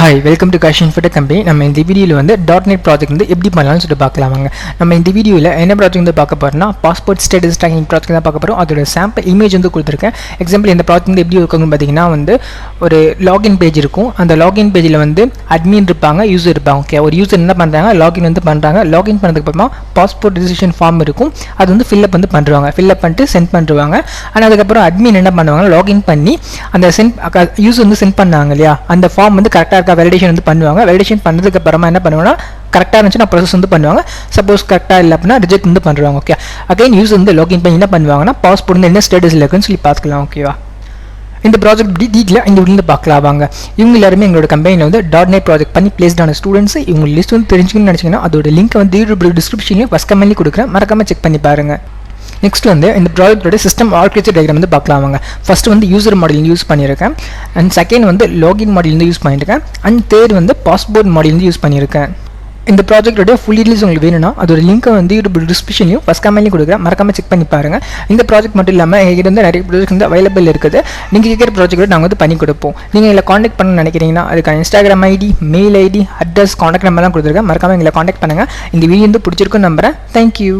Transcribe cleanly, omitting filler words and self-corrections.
Hi welcome to Kash Infotech company. நம்ம இந்த வீடியோவில் வந்து .NET ப்ராஜெக்ட் வந்து எப்படி பண்ணலாம்னு சொல்லிட்டு பார்க்கலாமாங்க. நம்ம இந்த வீடியோவில் என்ன ப்ராஜெக்ட் வந்து பார்க்க போகிறோம்னா பாஸ்போர்ட் ஸ்டேட்டஸ் ட்ராக்கிங் ப்ராஜெக்ட் தான் பார்க்க போகிறோம். அதோட சாம்பிள் இமேஜ் வந்து கொடுத்துருக்கேன். எக்ஸாம்பிள் இந்த ப்ராஜெக்ட் வந்து எப்படி இருக்குன்னு பார்த்தீங்கன்னா வந்து ஒரு லாகின் பேஜ் இருக்கும். அந்த லாகின் பேஜில் வந்து அட்மின் இருப்பாங்க, யூசர் இருப்பாங்க. ஓகே, ஒரு யூசர் என்ன பண்ணுறாங்க, லாகின் வந்து பண்ணுறாங்க. லாகின் பண்ணதுக்கு அப்புறமா பாஸ்போர்ட் ரிஜிஸ்ட்ரேஷன் ஃபார்ம் இருக்கும், அது வந்து ஃபில்அப் வந்து பண்ணுறாங்க. ஃபில்அப் பண்ணிட்டு சென்ட் பண்ணுவாங்க. ஆனால் அதுக்கப்புறம் அட்மின் என்ன பண்ணுவாங்க, லாகின் பண்ணி அந்த யூசர் வந்து சென்ட் பண்ணாங்க இல்லையா, அந்த ஃபார்ம் வந்து கரெக்டாக இருக்கா வேலிடேஷன் வந்து பண்ணுவாங்க. வேலிடேஷன் பண்ணதுக்கு அப்புறமா என்ன பண்ணுவாங்கன்னா கரெக்டாக இருந்துச்சுன்னா ப்ராசஸ் வந்து பண்ணுவாங்க. சப்போஸ் கரெக்டாக இல்லை அப்படின்னா ரிஜெக்ட் வந்து பண்ணுவாங்க. ஓகே, அகைன் யூஸ் வந்து லாகின் பண்ணி என்ன பண்ணுவாங்கன்னா பாஸ்போர்ட் வந்து என்ன ஸ்டேட்டஸில் இருக்குன்னு சொல்லி பார்த்துக்கலாம். ஓகேவா, இந்த ப்ராஜெக்ட் இப்படி டீட்டெயிலாக இந்த வீடியோவில் பார்க்கலாம் வாங்க. இவங்க எல்லாருமே எங்களோட கம்பெனியில் வந்து .NET ப்ராஜெக்ட் பண்ணி பிளேஸ்டான ஸ்டூடெண்ட்ஸ். இவங்க லிஸ்ட் வந்து தெரிஞ்சுக்கணும்னு நினச்சிங்கன்னா அதோட லிங்க் வந்து டிஸ்கிரிப்ஷன்லையும் ஃபஸ்ட் கமெண்ட்லையும் கொடுக்குறேன், மறக்காம செக் பண்ணி பாருங்கள். நெக்ஸ்ட் வந்து இந்த ப்ராஜெக்டோட சிஸ்டம் ஆர்கிடெக்சர் டயக்ராம் வந்து பார்க்கலாமாங்க. ஃபர்ஸ்ட் வந்து யூசர் மாடல் யூஸ் பண்ணியிருக்கேன், அண்ட் செகண்ட் வந்து லாகின் மாடல் வந்து யூஸ் பண்ணியிருக்கேன், அண்ட் தேர்ட் வந்து பாஸ்போர்ட் மாடல் வந்து யூஸ் பண்ணியிருக்கேன். இந்த ப்ராஜெக்டோட ஃபுல் டீடைல்ஸ் உங்களுக்கு வேணும்னா அதோட லிங்க் வந்து டிஸ்கிரிப்ஷன்லையும் ஃபஸ்ட் கமெண்ட்லையும் கொடுக்குறேன், மறக்காம செக் பண்ணி பாருங்கள். இந்த ப்ராஜெக்ட் மட்டும் இல்லாமல் எங்கிட்ட வந்து நிறைய ப்ராஜெக்ட் வந்து அவைலபிள் இருக்குது. நீங்கள் கேட்குற ப்ராஜெக்ட் நாங்கள் வந்து பண்ணி கொடுப்போம். நீங்கள் எங்களை காண்டாக்ட் பண்ண நினைக்கிறீங்கன்னா அதுக்கான Instagram ID, mail ID, address, contact நம்பர்லாம் கொடுத்துருக்கேன், மறக்காம எங்களை காண்டாக்ட் பண்ணுங்கள். இந்த வீடியோ வந்து பிடிச்சிருக்குன்னு நம்புறேன். தேங்க்யூ.